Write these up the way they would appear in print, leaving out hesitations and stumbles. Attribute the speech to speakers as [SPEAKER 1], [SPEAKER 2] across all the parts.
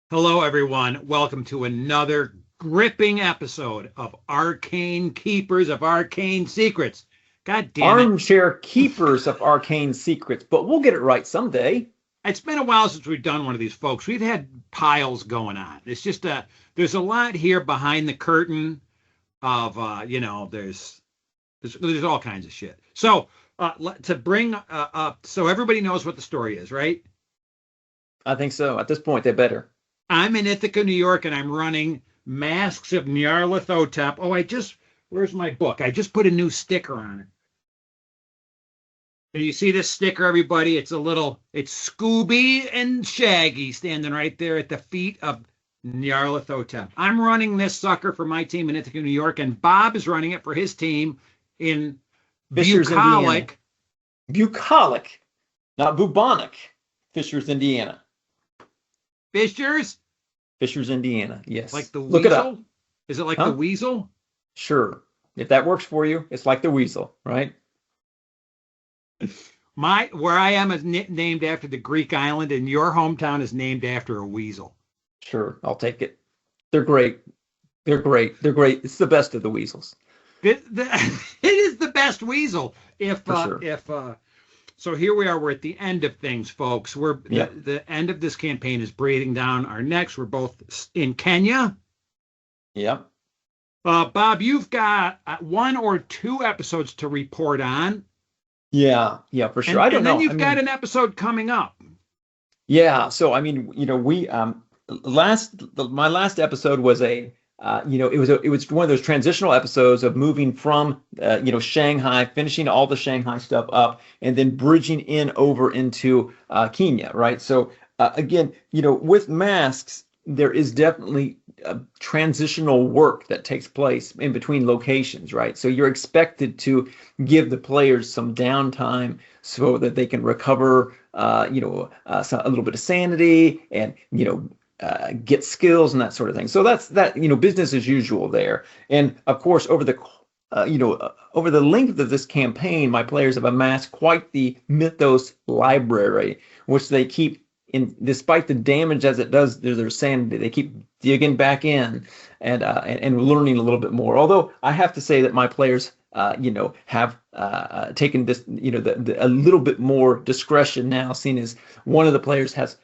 [SPEAKER 1] Hello, everyone. Welcome to another gripping episode of Arcane Keepers of Arcane Secrets. God damn it.
[SPEAKER 2] Armchair keepers of arcane secrets, but we'll get it right someday.
[SPEAKER 1] It's been a while since we've done one of these, folks. We've had piles going on. It's just there's a lot here behind the curtain of there's all kinds of shit. So to bring up so everybody knows what the story is, right?
[SPEAKER 2] I think so. At this point, they better.
[SPEAKER 1] I'm in Ithaca, New York, and I'm running Masks of Nyarlathotep. Where's my book? I just put a new sticker on it. And you see this sticker, everybody? It's Scooby and Shaggy standing right there at the feet of Nyarlathotep. I'm running this sucker for my team in Ithaca, New York, and Bob is running it for his team in
[SPEAKER 2] Fishers, Indiana.
[SPEAKER 1] Bucolic.
[SPEAKER 2] Bucolic, not bubonic. Fishers, Indiana.
[SPEAKER 1] Fishers?
[SPEAKER 2] Fishers, Indiana. Yes.
[SPEAKER 1] Like the
[SPEAKER 2] Look it up.
[SPEAKER 1] weasel? Is it like the weasel?
[SPEAKER 2] Sure. If that works for you, it's like the weasel, right?
[SPEAKER 1] Where I am is named after the Greek island, and your hometown is named after a weasel.
[SPEAKER 2] Sure, I'll take it. They're great. They're great. They're great. It's the best of the weasels.
[SPEAKER 1] It is the best weasel. So here we are. We're at the end of things, folks. The end of this campaign is breathing down our necks. We're both in Kenya.
[SPEAKER 2] Yep.
[SPEAKER 1] Bob, you've got one or two episodes to report on.
[SPEAKER 2] Yeah, for sure. I don't know.
[SPEAKER 1] And then you've got an episode coming up.
[SPEAKER 2] Yeah. So we my last episode was it was one of those transitional episodes of moving from Shanghai, finishing all the Shanghai stuff up, and then bridging over into Kenya, right? So again, with masks, there is definitely transitional work that takes place in between locations, right? So you're expected to give the players some downtime so that they can recover, a little bit of sanity and get skills and that sort of thing. So that's business as usual there. And of course, over the length of this campaign, my players have amassed quite the mythos library, which they keep in, despite the damage as it does their sanity. They keep digging back in and learning a little bit more. Although I have to say that my players have taken this, a little bit more discretion now, seeing as one of the players has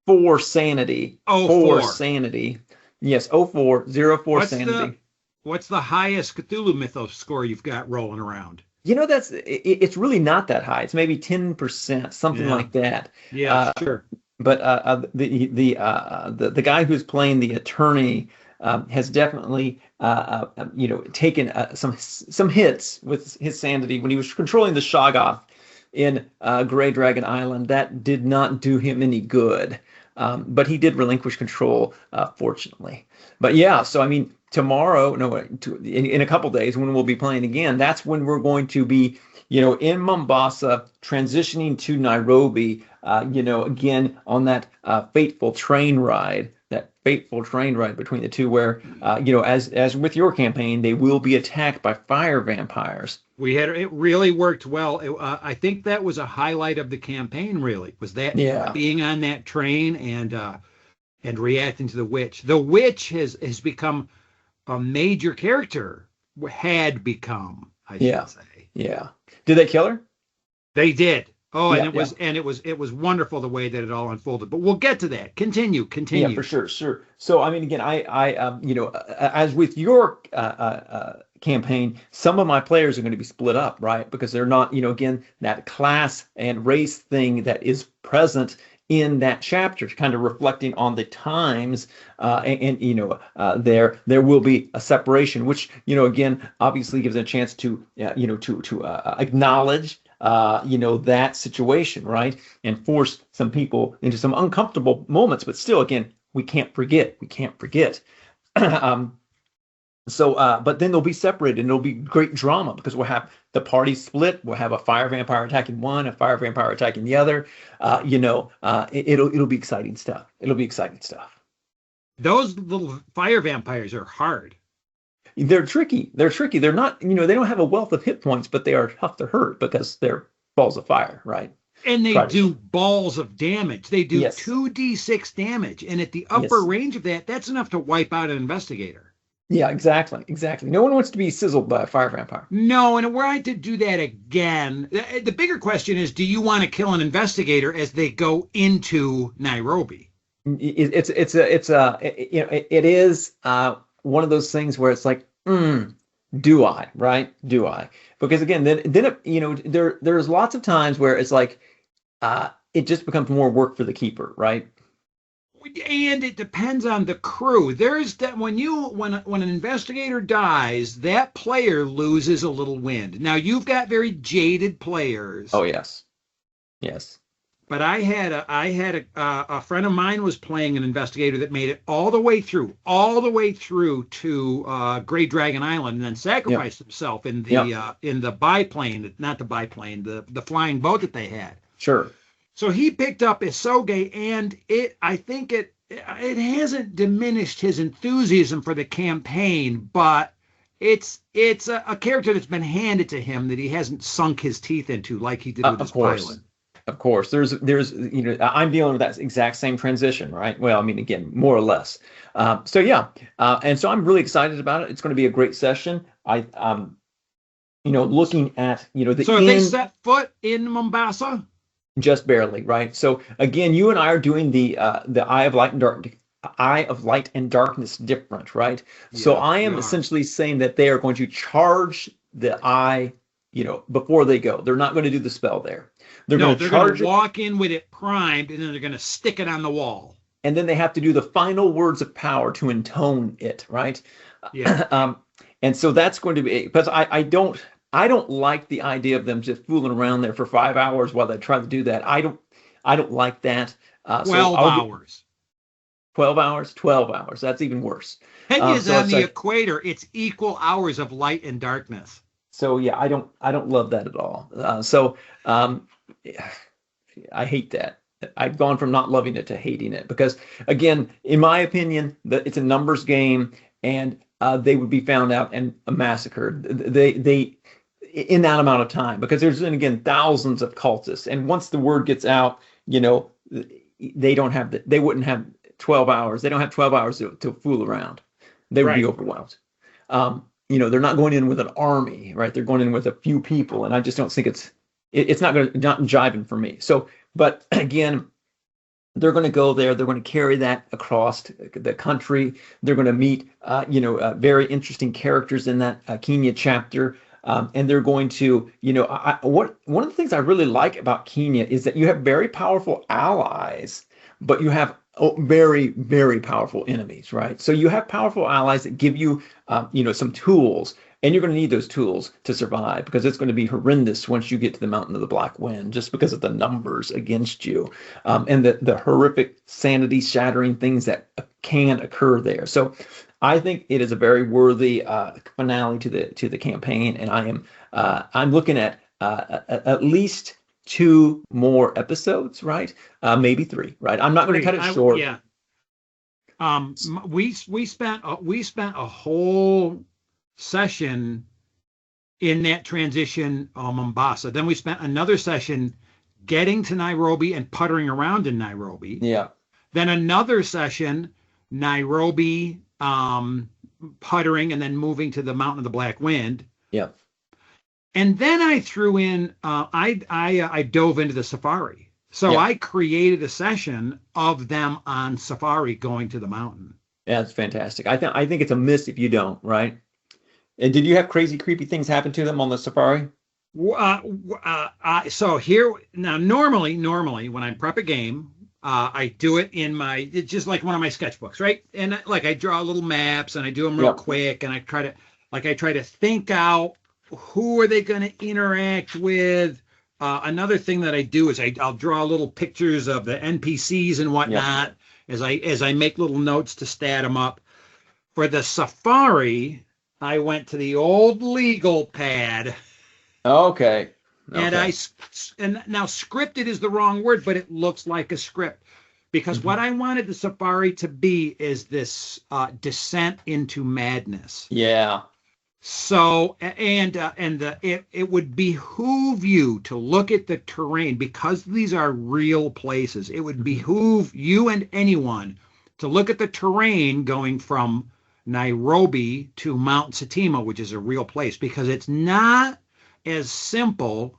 [SPEAKER 2] 4 sanity.
[SPEAKER 1] Oh,
[SPEAKER 2] 4 sanity. Yes, 04 sanity.
[SPEAKER 1] What's the highest Cthulhu Mythos score you've got rolling around?
[SPEAKER 2] It's really not that high. It's maybe 10%, something like that.
[SPEAKER 1] Yeah, sure.
[SPEAKER 2] But the guy who's playing the attorney has definitely taken some hits with his sanity when he was controlling the Shoggoth in Grey Dragon Island. That did not do him any good. But he did relinquish control, fortunately. But yeah, so tomorrow, in a couple days when we'll be playing again, that's when we're going to be, in Mombasa, transitioning to Nairobi, again on that fateful train ride between the two, where, as with your campaign, they will be attacked by fire vampires.
[SPEAKER 1] It really worked well. I think that was a highlight of the campaign, really, was that being on that train and reacting to the witch. The witch has become a major character, had become, I should say.
[SPEAKER 2] Yeah. Did they kill her?
[SPEAKER 1] They did. Oh, and it was wonderful the way that it all unfolded. But we'll get to that. Continue.
[SPEAKER 2] Yeah, for sure. So again, as with your campaign, some of my players are going to be split up, right? Because they're not, again, that class and race thing that is present in that chapter, kind of reflecting on the times, there will be a separation, which again obviously gives a chance to acknowledge that situation, right, and force some people into some uncomfortable moments. But still, again, we can't forget. But then they'll be separated, and it'll be great drama because we'll have the party split. We'll have a fire vampire attacking one, a fire vampire attacking the other. It'll be exciting stuff.
[SPEAKER 1] Those little fire vampires are hard.
[SPEAKER 2] They're tricky. They're not, they don't have a wealth of hit points, but they are tough to hurt because they're balls of fire, right?
[SPEAKER 1] And they
[SPEAKER 2] try to.
[SPEAKER 1] do balls of damage. They do
[SPEAKER 2] Yes.
[SPEAKER 1] 2d6 damage. And at the upper
[SPEAKER 2] Yes.
[SPEAKER 1] range of that, that's enough to wipe out an investigator.
[SPEAKER 2] Yeah, exactly. Exactly. No one wants to be sizzled by a fire vampire.
[SPEAKER 1] No, and were I to do that again, the bigger question is, do you want to kill an investigator as they go into Nairobi?
[SPEAKER 2] It is one of those things where it's like, do I, right? Do I? Because again, then there's lots of times where it's like it just becomes more work for the keeper, right?
[SPEAKER 1] And it depends on the crew. There's that when an investigator dies, that player loses a little wind. Now you've got very jaded players.
[SPEAKER 2] Oh yes, yes.
[SPEAKER 1] But I had a friend of mine was playing an investigator that made it all the way through to Great Dragon Island, and then
[SPEAKER 2] Yep.
[SPEAKER 1] sacrificed himself
[SPEAKER 2] Yep.
[SPEAKER 1] In the biplane, not the biplane, the flying boat that they had.
[SPEAKER 2] Sure.
[SPEAKER 1] So he picked up Isoge, and I think it hasn't diminished his enthusiasm for the campaign, but it's a character that's been handed to him that he hasn't sunk his teeth into like he did with
[SPEAKER 2] Of
[SPEAKER 1] his
[SPEAKER 2] course.
[SPEAKER 1] pilot.
[SPEAKER 2] Of course, there's I'm dealing with that exact same transition, right? Well, I mean, again, more or less. So yeah, and so I'm really excited about it. It's going to be a great session. Looking at the
[SPEAKER 1] So have they
[SPEAKER 2] end
[SPEAKER 1] set foot in Mombasa?
[SPEAKER 2] just barely, right? So again, you and I are doing the Eye of Light and Darkness different, right? So
[SPEAKER 1] Yeah,
[SPEAKER 2] I
[SPEAKER 1] we
[SPEAKER 2] am
[SPEAKER 1] are.
[SPEAKER 2] essentially saying that they are going to charge the eye, before they go. They're not going to do the spell there. They're
[SPEAKER 1] No,
[SPEAKER 2] going to
[SPEAKER 1] they're going
[SPEAKER 2] charge
[SPEAKER 1] to
[SPEAKER 2] it.
[SPEAKER 1] walk in with it primed, and then they're going to stick it on the wall.
[SPEAKER 2] And then they have to do the final words of power to intone it, right?
[SPEAKER 1] Yeah.
[SPEAKER 2] And so that's going to be because I don't like the idea of them just fooling around there for 5 hours while they try to do that. I don't like that.
[SPEAKER 1] 12 hours.
[SPEAKER 2] 12 hours, 12 hours. That's even worse.
[SPEAKER 1] Peggy is
[SPEAKER 2] So
[SPEAKER 1] on
[SPEAKER 2] it's
[SPEAKER 1] the
[SPEAKER 2] like,
[SPEAKER 1] equator. It's equal hours of light and darkness.
[SPEAKER 2] so yeah, I don't love that at all. Um, I hate that. I've gone from not loving it to hating it because, again, in my opinion, it's a numbers game, and they would be found out and massacred. They in that amount of time because there's then again thousands of cultists, and once the word gets out, they wouldn't have 12 hours. They don't have 12 hours to fool around. They would be
[SPEAKER 1] Right.
[SPEAKER 2] overwhelmed. They're not going in with an army, right? They're going in with a few people, and I just don't think it's not jiving for me. So, but again, they're going to go there. They're going to carry that across the country. They're going to meet, very interesting characters in that Kenya chapter. And they're going to, one of the things I really like about Kenya is that you have very powerful allies, but you have very, very powerful enemies, right? So you have powerful allies that give you, some tools, and you're going to need those tools to survive because it's going to be horrendous once you get to the Mountain of the Black Wind, just because of the numbers against you, and the horrific sanity-shattering things that can occur there. So I think it is a very worthy finale to the campaign, and I'm looking at least 2 more episodes, right? Maybe 3, right? I'm not going to cut it short.
[SPEAKER 1] Yeah. We spent a whole session in that transition, Mombasa. Then we spent another session getting to Nairobi and puttering around in Nairobi.
[SPEAKER 2] Yeah.
[SPEAKER 1] Then another session, Nairobi, puttering, and then moving to the Mountain of the Black Wind.
[SPEAKER 2] Yeah.
[SPEAKER 1] And then I threw in, I dove into the safari. So
[SPEAKER 2] Yeah.
[SPEAKER 1] I created a session of them on safari going to the mountain.
[SPEAKER 2] Yeah, it's fantastic. I think it's a miss if you don't, right? And did you have crazy, creepy things happen to them on the safari?
[SPEAKER 1] So here now, normally when I prep a game, I do it it's just like one of my sketchbooks, right? And I draw little maps and I do them real
[SPEAKER 2] Yep.
[SPEAKER 1] quick, and I try to think out who are they going to interact with. Another thing that I do is I'll draw little pictures of the NPCs and whatnot as I make little notes to stat them up. For the safari, I went to the old legal pad.
[SPEAKER 2] Okay.
[SPEAKER 1] And and now scripted is the wrong word, but it looks like a script, because what I wanted the safari to be is this descent into madness.
[SPEAKER 2] Yeah.
[SPEAKER 1] So, it would behoove you to look at the terrain because these are real places. It would
[SPEAKER 2] Mhm.
[SPEAKER 1] behoove you and anyone to look at the terrain going from Nairobi to Mount Satima, which is a real place, because it's not as simple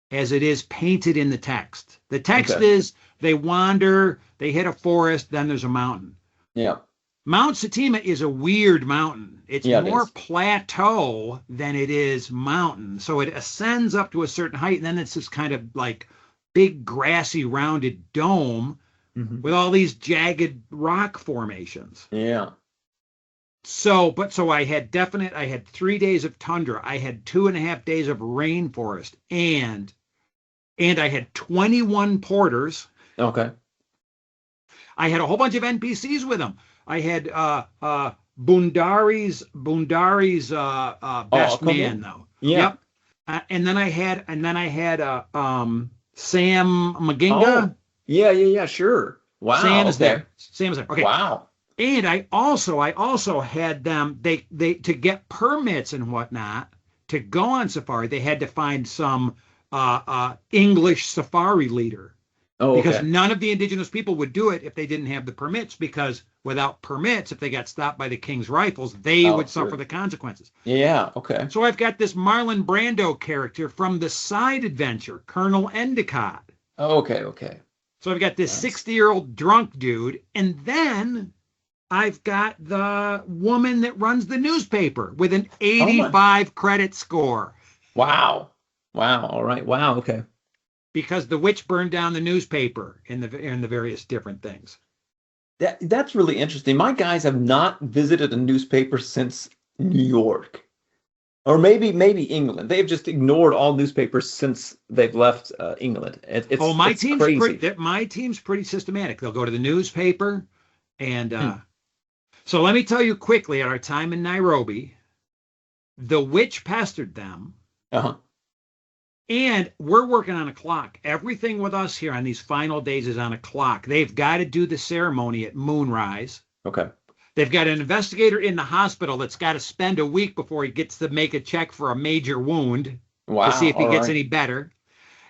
[SPEAKER 1] as it is painted in the text. The text
[SPEAKER 2] Okay.
[SPEAKER 1] is they wander, they hit a forest, then there's a mountain.
[SPEAKER 2] Yeah.
[SPEAKER 1] Mount Satima is a weird mountain. It's
[SPEAKER 2] Yeah, it
[SPEAKER 1] more
[SPEAKER 2] is.
[SPEAKER 1] plateau than it is mountain. So it ascends up to a certain height, and then it's this kind of like big grassy rounded dome
[SPEAKER 2] Hmm.
[SPEAKER 1] with all these jagged rock formations.
[SPEAKER 2] Yeah.
[SPEAKER 1] So I had 3 days of tundra. I had 2.5 days of rainforest, and I had 21 porters.
[SPEAKER 2] Okay.
[SPEAKER 1] I had a whole bunch of NPCs with them. I had Bundari's
[SPEAKER 2] Oh, I'll
[SPEAKER 1] best
[SPEAKER 2] come
[SPEAKER 1] man
[SPEAKER 2] in.
[SPEAKER 1] though.
[SPEAKER 2] Yeah.
[SPEAKER 1] Yep. And then I had Sam
[SPEAKER 2] Oh,
[SPEAKER 1] Maginga.
[SPEAKER 2] yeah, yeah, yeah, sure. Wow.
[SPEAKER 1] Sam is
[SPEAKER 2] Okay.
[SPEAKER 1] there. Sam is there. Okay.
[SPEAKER 2] Wow.
[SPEAKER 1] And I also had them. They to get permits and whatnot to go on safari. They had to find some English safari leader,
[SPEAKER 2] Oh,
[SPEAKER 1] because
[SPEAKER 2] okay.
[SPEAKER 1] none of the indigenous people would do it if they didn't have the permits, because without permits, if they got stopped by the king's rifles, they
[SPEAKER 2] Oh,
[SPEAKER 1] would suffer
[SPEAKER 2] sure.
[SPEAKER 1] the consequences.
[SPEAKER 2] Yeah. Okay.
[SPEAKER 1] So I've got this Marlon Brando character from the side adventure, Colonel Endicott.
[SPEAKER 2] Oh, okay. Okay.
[SPEAKER 1] So I've got this
[SPEAKER 2] Nice.
[SPEAKER 1] 60-year-old drunk dude, and then I've got the woman that runs the newspaper with an
[SPEAKER 2] Oh my.
[SPEAKER 1] 85 credit score,
[SPEAKER 2] Wow. Wow. All right. Wow. Okay.
[SPEAKER 1] because the witch burned down the newspaper in the various different things.
[SPEAKER 2] That's really interesting. My guys have not visited a newspaper since New York, or maybe England. They've just ignored all newspapers since they've left England.
[SPEAKER 1] Oh,
[SPEAKER 2] It's crazy.
[SPEAKER 1] my team's pretty systematic. They'll go to the newspaper, and
[SPEAKER 2] Hmm.
[SPEAKER 1] so let me tell you quickly. At our time in Nairobi, the witch pestered them,
[SPEAKER 2] Uh-huh.
[SPEAKER 1] and we're working on a clock. Everything with us here on these final days is on a clock. They've got to do the ceremony at moonrise.
[SPEAKER 2] Okay.
[SPEAKER 1] They've got an investigator in the hospital that's got to spend a week before he gets to make a check for a major wound to see
[SPEAKER 2] Wow.
[SPEAKER 1] if he
[SPEAKER 2] All
[SPEAKER 1] gets
[SPEAKER 2] right.
[SPEAKER 1] any better.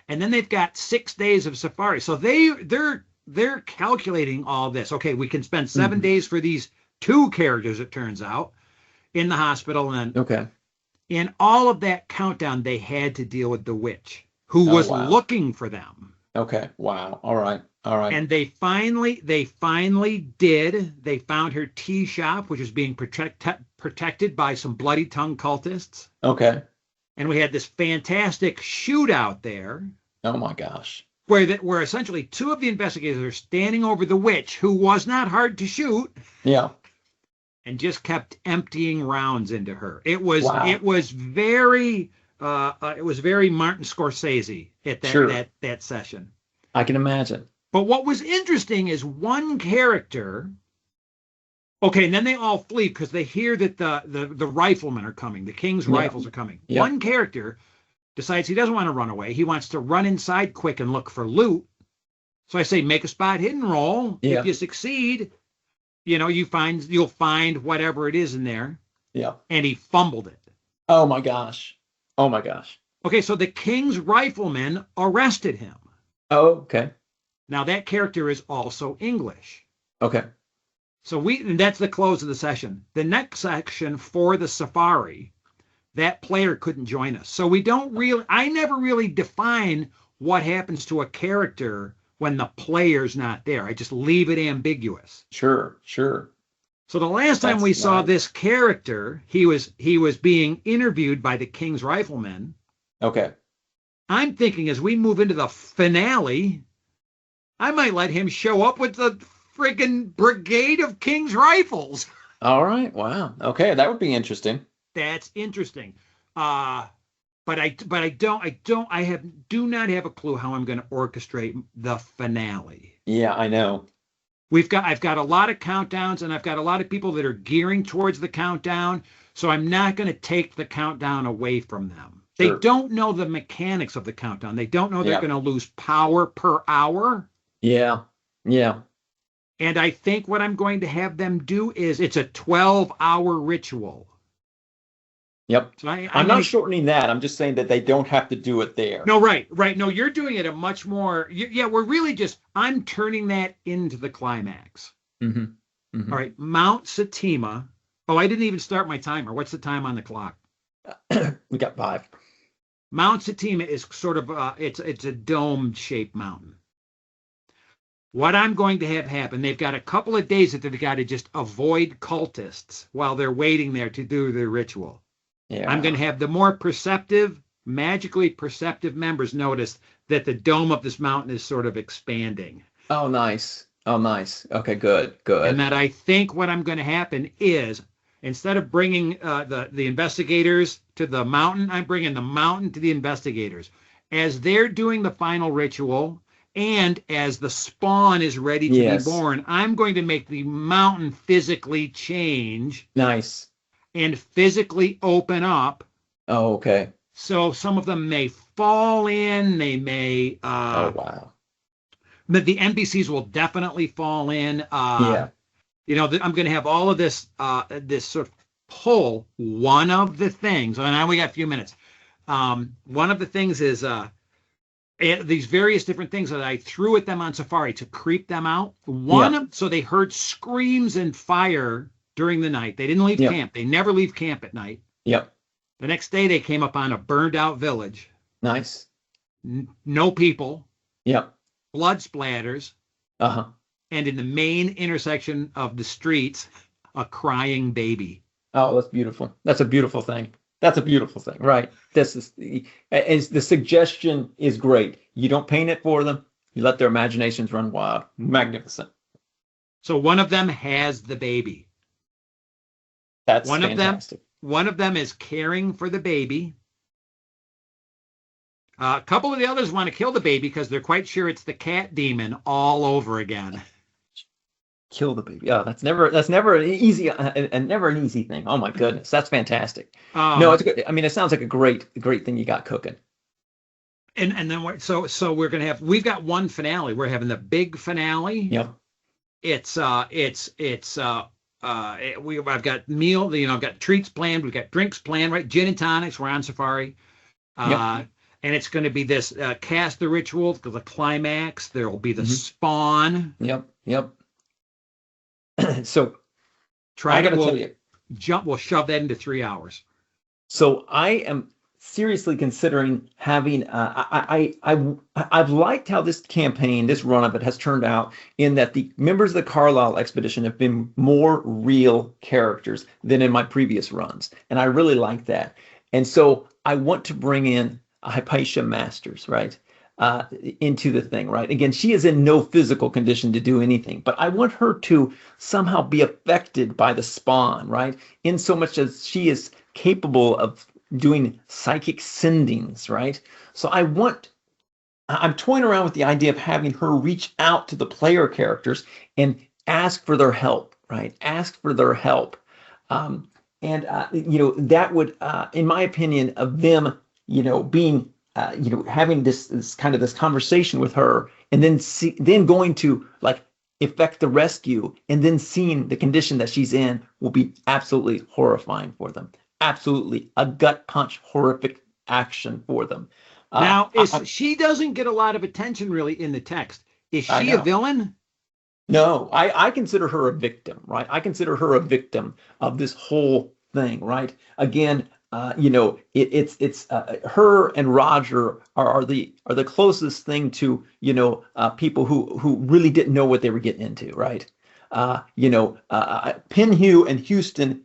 [SPEAKER 1] And then they've got 6 days of safari. So they're calculating all this. Okay, we can spend seven
[SPEAKER 2] Hmm.
[SPEAKER 1] days for these two characters, it turns out, in the hospital. And
[SPEAKER 2] Okay.
[SPEAKER 1] in all of that countdown, they had to deal with the witch who
[SPEAKER 2] Oh,
[SPEAKER 1] was
[SPEAKER 2] wow.
[SPEAKER 1] looking for them.
[SPEAKER 2] Okay. Wow. All right. All right.
[SPEAKER 1] And they finally did. They found her tea shop, which was being protected by some bloody tongue cultists.
[SPEAKER 2] Okay.
[SPEAKER 1] And we had this fantastic shootout there,
[SPEAKER 2] Oh my gosh.
[SPEAKER 1] where essentially two of the investigators are standing over the witch, who was not hard to shoot,
[SPEAKER 2] Yeah.
[SPEAKER 1] and just kept emptying rounds into her. It was very Martin Scorsese at that
[SPEAKER 2] Sure.
[SPEAKER 1] that that session.
[SPEAKER 2] I can imagine.
[SPEAKER 1] But what was interesting is one character. Okay, and then they all flee because they hear that the riflemen are coming. The king's
[SPEAKER 2] Yeah.
[SPEAKER 1] rifles are coming.
[SPEAKER 2] Yeah.
[SPEAKER 1] One character decides he doesn't want to run away. He wants to run inside quick and look for loot. So I say, make a spot hidden roll. If
[SPEAKER 2] Yeah.
[SPEAKER 1] you succeed, you'll find whatever it is in there.
[SPEAKER 2] Yeah.
[SPEAKER 1] And he fumbled it.
[SPEAKER 2] Oh my gosh. Oh my gosh.
[SPEAKER 1] Okay, so the king's riflemen arrested him.
[SPEAKER 2] Oh, okay.
[SPEAKER 1] Now that character is also English.
[SPEAKER 2] Okay.
[SPEAKER 1] And that's the close of the session. The next section for the safari, that player couldn't join us. So I never really define what happens to a character when the player's not there. I just leave it ambiguous.
[SPEAKER 2] Sure. Sure.
[SPEAKER 1] So the last time
[SPEAKER 2] That's
[SPEAKER 1] we saw
[SPEAKER 2] nice.
[SPEAKER 1] this character, he was being interviewed by the king's riflemen.
[SPEAKER 2] Okay.
[SPEAKER 1] I'm thinking as we move into the finale, I might let him show up with the friggin' brigade of king's rifles.
[SPEAKER 2] All right. Wow. Okay. That would be interesting.
[SPEAKER 1] That's interesting. But I do not have a clue how I'm going to orchestrate the finale.
[SPEAKER 2] Yeah, I know.
[SPEAKER 1] I've got a lot of countdowns, and I've got a lot of people that are gearing towards the countdown. So I'm not going to take the countdown away from them. They
[SPEAKER 2] Sure.
[SPEAKER 1] don't know the mechanics of the countdown. They don't know they're
[SPEAKER 2] Yeah.
[SPEAKER 1] going to lose power per hour.
[SPEAKER 2] Yeah. Yeah.
[SPEAKER 1] And I think what I'm going to have them do is it's a 12-hour ritual.
[SPEAKER 2] Yep.
[SPEAKER 1] So I'm
[SPEAKER 2] I'm not
[SPEAKER 1] gonna.
[SPEAKER 2] shortening that. I'm just saying that they don't have to do it there.
[SPEAKER 1] No, right, right. No, you're doing it a much more. Yeah, we're really just. I'm turning that into the climax.
[SPEAKER 2] Hmm.
[SPEAKER 1] All right, Mount Satima. Oh, I didn't even start my timer. What's the time on the clock?
[SPEAKER 2] We got 5.
[SPEAKER 1] Mount Satima is sort of it's a dome shaped mountain. What I'm going to have happen, they've got a couple of days that they've got to just avoid cultists while they're waiting there to do their ritual. I'm going
[SPEAKER 2] Yeah.
[SPEAKER 1] to have the more perceptive, magically perceptive members notice that the dome of this mountain is sort of expanding.
[SPEAKER 2] Oh, nice. Oh, nice. Okay, good,
[SPEAKER 1] And
[SPEAKER 2] good.
[SPEAKER 1] that I think what I'm going to happen is instead of bringing the investigators to the mountain, I'm bringing the mountain to the investigators. As they're doing the final ritual and as the spawn is ready to be
[SPEAKER 2] Yes.
[SPEAKER 1] born, I'm going to make the mountain physically change
[SPEAKER 2] Nice.
[SPEAKER 1] and physically open up.
[SPEAKER 2] Oh, okay.
[SPEAKER 1] So some of them may fall in, they may,
[SPEAKER 2] Oh, wow.
[SPEAKER 1] but the NPCs will definitely fall in.
[SPEAKER 2] Yeah.
[SPEAKER 1] I'm going to have all of this sort of pull. One of the things, and now we got a few minutes. One of the things is these various different things that I threw at them on Safari to creep them out.
[SPEAKER 2] Yep.
[SPEAKER 1] So they heard screams and fire during the night. They didn't leave
[SPEAKER 2] Yep.
[SPEAKER 1] camp. They never leave camp at night.
[SPEAKER 2] Yep.
[SPEAKER 1] The next day they came up on a burned out village.
[SPEAKER 2] Nice.
[SPEAKER 1] No people,
[SPEAKER 2] Yep.
[SPEAKER 1] blood splatters,
[SPEAKER 2] Uh-huh.
[SPEAKER 1] and in the main intersection of the streets, a crying baby.
[SPEAKER 2] Oh, that's beautiful. That's a beautiful thing. That's a beautiful thing, right? This is the suggestion is great. You don't paint it for them. You let their imaginations run wild. Magnificent.
[SPEAKER 1] So one of them has the baby.
[SPEAKER 2] That's
[SPEAKER 1] One of them,
[SPEAKER 2] fantastic.
[SPEAKER 1] one of them is caring for the baby. A couple of the others want to kill the baby because they're quite sure it's the cat demon all over again.
[SPEAKER 2] Kill the baby. Oh, that's never an easy and never an easy thing. Oh my goodness, that's fantastic. No, it's good. I mean, it sounds like a great thing you got cooking.
[SPEAKER 1] And then we're gonna have we've got one finale. We're having the big finale.
[SPEAKER 2] Yep.
[SPEAKER 1] I've got meal. I've got treats planned. We've got drinks planned. Right, gin and tonics. We're on Safari.
[SPEAKER 2] Yep.
[SPEAKER 1] And it's going to be this cast the ritual, the climax. There will be the
[SPEAKER 2] Mhm.
[SPEAKER 1] spawn.
[SPEAKER 2] Yep. Yep. So
[SPEAKER 1] Try
[SPEAKER 2] I
[SPEAKER 1] to
[SPEAKER 2] gotta tell you.
[SPEAKER 1] we'll shove that into 3 hours.
[SPEAKER 2] So I am seriously considering having. I've liked how this campaign, this run of it, has turned out. In that the members of the Carlisle expedition have been more real characters than in my previous runs, and I really like that. And so I want to bring in a Hypatia Masters, right, into the thing, right? Again, she is in no physical condition to do anything, but I want her to somehow be affected by the spawn, right? In so much as she is capable of doing psychic sendings, right? So I'm toying around with the idea of having her reach out to the player characters and ask for their help, right? Ask for their help. And that would, in my opinion, of them, being, having this kind of this conversation with her, and then going to like effect the rescue, and then seeing the condition that she's in will be absolutely horrifying for them. Absolutely a gut punch, horrific action for them.
[SPEAKER 1] Now, she doesn't get a lot of attention really in the text. Is she a villain?
[SPEAKER 2] No, I consider her a victim, right? I consider her a victim of this whole thing, right? Again, it's her and Roger are the closest thing to people who really didn't know what they were getting into, right? Pinhue and Houston,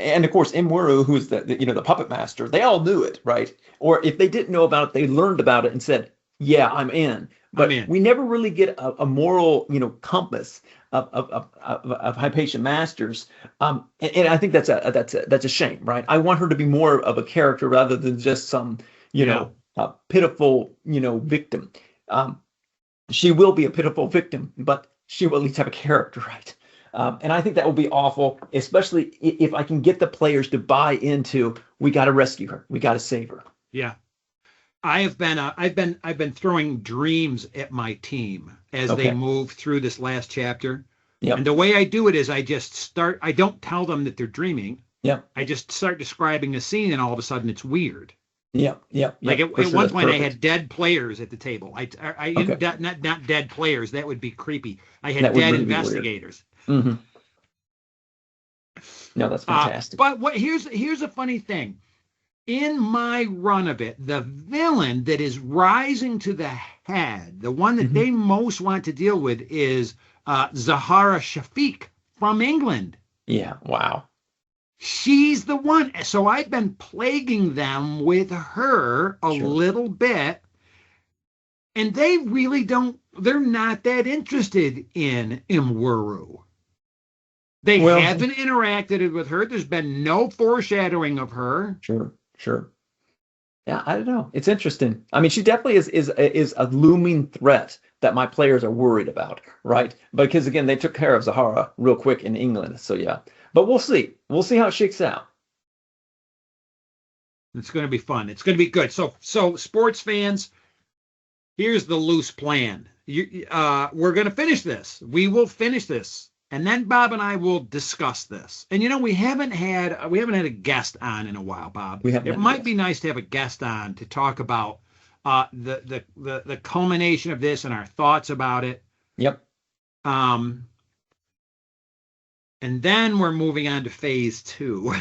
[SPEAKER 2] and of course Imweru, who is the puppet master. They all knew it, right? Or if they didn't know about it, they learned about it and said, "Yeah, I'm in." But we never really get a moral, compass of Hypatia Masters, and I think that's a shame, right? I want her to be more of a character rather than just some, pitiful, victim. She will be a pitiful victim, but she will at least have a character, right? And I think that will be awful, especially if I can get the players to buy into, we got to rescue her, we got to save her.
[SPEAKER 1] Yeah. I've been throwing dreams at my team as they move through this last chapter.
[SPEAKER 2] Yep.
[SPEAKER 1] And the way I do it is I don't tell them that they're dreaming.
[SPEAKER 2] Yeah.
[SPEAKER 1] I just start describing a scene, and all of a sudden it's weird.
[SPEAKER 2] Yeah. Yeah. Yeah.
[SPEAKER 1] Like
[SPEAKER 2] For
[SPEAKER 1] at
[SPEAKER 2] sure.
[SPEAKER 1] one
[SPEAKER 2] That's
[SPEAKER 1] point, I
[SPEAKER 2] perfect.
[SPEAKER 1] had dead players at the table.
[SPEAKER 2] Okay.
[SPEAKER 1] Not dead players. That would be creepy. I had
[SPEAKER 2] That would
[SPEAKER 1] dead
[SPEAKER 2] really be weird.
[SPEAKER 1] investigators.
[SPEAKER 2] Hmm. No, that's fantastic.
[SPEAKER 1] But here's a funny thing. In my run of it, the villain that is rising to the head, the one that
[SPEAKER 2] Hmm.
[SPEAKER 1] they most want to deal with, is Zahara Shafiq from England.
[SPEAKER 2] Yeah. Wow.
[SPEAKER 1] She's the one. So I've been plaguing them with her a
[SPEAKER 2] Sure.
[SPEAKER 1] little bit, and they really don't, they're not that interested in Imwuru. They
[SPEAKER 2] Well,
[SPEAKER 1] haven't interacted with her. There's been no foreshadowing of her.
[SPEAKER 2] sure. Sure. Yeah, I don't know. It's interesting. I mean, she definitely is a looming threat that my players are worried about, right? Because again, they took care of Zahara real quick in England. So yeah. But we'll see. We'll see how it shakes out.
[SPEAKER 1] It's going to be fun. It's going to be good. So sports fans, here's the loose plan. We're going to finish this. We will finish this, and then Bob and I will discuss this. And we haven't had a guest on in a while, Bob.
[SPEAKER 2] We haven't
[SPEAKER 1] It
[SPEAKER 2] had a
[SPEAKER 1] might
[SPEAKER 2] guest.
[SPEAKER 1] be nice to have a guest on to talk about the culmination of this and our thoughts about it.
[SPEAKER 2] Yep.
[SPEAKER 1] Um, and then we're moving on to phase 2.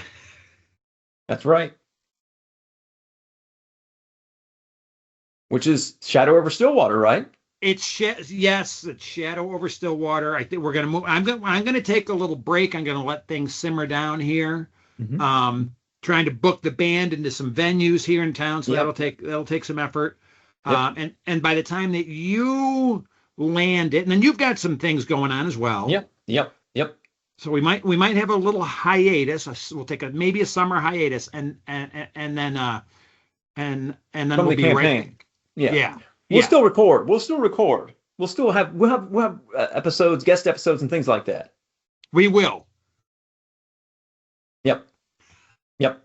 [SPEAKER 2] That's right. Which is Shadow over Stillwater, right?
[SPEAKER 1] Yes, it's Shadow over Stillwater. I think we're gonna move. I'm gonna take a little break. I'm gonna let things simmer down here.
[SPEAKER 2] Hmm.
[SPEAKER 1] Trying to book the band into some venues here in town, so
[SPEAKER 2] Yep.
[SPEAKER 1] that'll take some effort.
[SPEAKER 2] Yep.
[SPEAKER 1] And by the time that you land it, and then you've got some things going on as well.
[SPEAKER 2] Yep. Yep. Yep.
[SPEAKER 1] So we might have a little hiatus. We'll take maybe a summer hiatus, and then
[SPEAKER 2] From
[SPEAKER 1] we'll
[SPEAKER 2] the
[SPEAKER 1] be right
[SPEAKER 2] campaign.
[SPEAKER 1] back.
[SPEAKER 2] Yeah.
[SPEAKER 1] Yeah,
[SPEAKER 2] We'll
[SPEAKER 1] yeah,
[SPEAKER 2] still record. We'll still record. We'll have episodes, guest episodes, and things like that.
[SPEAKER 1] we will.
[SPEAKER 2] Yep. Yep.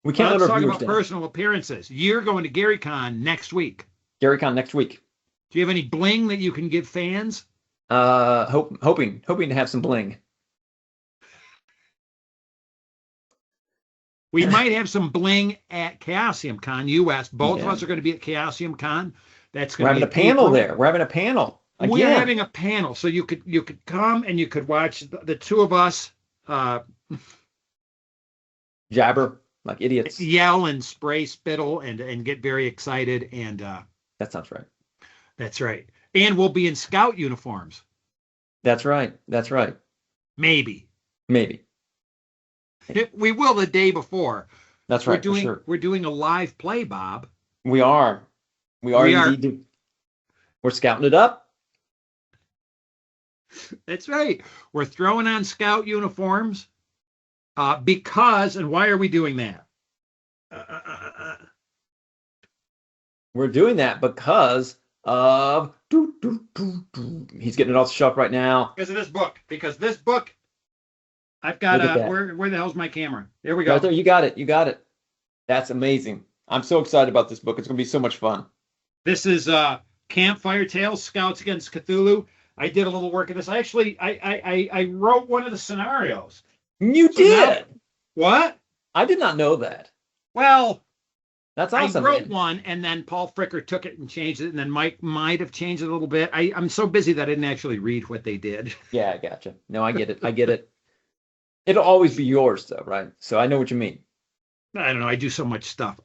[SPEAKER 2] We can't let
[SPEAKER 1] Let's
[SPEAKER 2] our
[SPEAKER 1] talk
[SPEAKER 2] viewers
[SPEAKER 1] about
[SPEAKER 2] down.
[SPEAKER 1] personal appearances. You're going to GaryCon next week.
[SPEAKER 2] GaryCon next week.
[SPEAKER 1] Do you have any bling that you can give fans?
[SPEAKER 2] Hoping to have some bling.
[SPEAKER 1] We might have some bling at Chaosium Con US. Both of
[SPEAKER 2] Yeah.
[SPEAKER 1] us are going to be at Chaosium Con. That's
[SPEAKER 2] We're
[SPEAKER 1] going to
[SPEAKER 2] having
[SPEAKER 1] be
[SPEAKER 2] a panel
[SPEAKER 1] April.
[SPEAKER 2] there. We're having a panel
[SPEAKER 1] We're
[SPEAKER 2] again.
[SPEAKER 1] having a panel, so you could come and you could watch the two of us
[SPEAKER 2] Jabber like idiots.
[SPEAKER 1] yell and spray spittle and get very excited. And
[SPEAKER 2] That sounds right.
[SPEAKER 1] that's right. And we'll be in scout uniforms.
[SPEAKER 2] That's right. That's right.
[SPEAKER 1] Maybe
[SPEAKER 2] Maybe.
[SPEAKER 1] we will the day before.
[SPEAKER 2] That's
[SPEAKER 1] We're
[SPEAKER 2] right. For
[SPEAKER 1] doing
[SPEAKER 2] sure.
[SPEAKER 1] we're doing a live play, Bob.
[SPEAKER 2] We are. We are
[SPEAKER 1] We are.
[SPEAKER 2] indeed. We're scouting it up.
[SPEAKER 1] That's right. We're throwing on scout uniforms because, and why are we doing that?
[SPEAKER 2] We're doing that because of he's getting it off the shelf right now.
[SPEAKER 1] Because of this book. Because this book, I've got
[SPEAKER 2] Look at that.
[SPEAKER 1] where the hell's my camera? There we go.
[SPEAKER 2] Right there, you got it. You got it. That's amazing. I'm so excited about this book. It's going to be so much fun.
[SPEAKER 1] This is Campfire Tales, Scouts Against Cthulhu. I did a little work in this. I wrote one of the scenarios.
[SPEAKER 2] You
[SPEAKER 1] So now-
[SPEAKER 2] did.
[SPEAKER 1] What?
[SPEAKER 2] I did not know that.
[SPEAKER 1] Well,
[SPEAKER 2] That's awesome.
[SPEAKER 1] I wrote
[SPEAKER 2] man.
[SPEAKER 1] one, and then Paul Fricker took it and changed it, and then Mike might have changed it a little bit. I'm so busy that I didn't actually read what they did.
[SPEAKER 2] Yeah, I gotcha. No, I get it. I get it. It'll always be yours, though, right? So I know what you mean.
[SPEAKER 1] I don't know. I do so much stuff.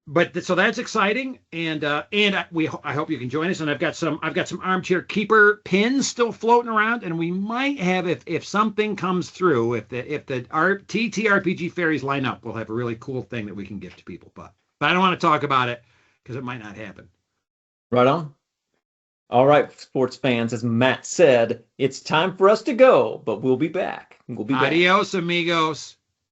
[SPEAKER 1] But so that's exciting, and I hope you can join us. And I've got some armchair keeper pins still floating around, and we might have if something comes through, if the TTRPG fairies line up, we'll have a really cool thing that we can give to people. But I don't want to talk about it because it might not happen.
[SPEAKER 2] Right on. All right, sports fans, as Matt said, it's time for us to go, but we'll be back. We'll be back.
[SPEAKER 1] Adios, amigos.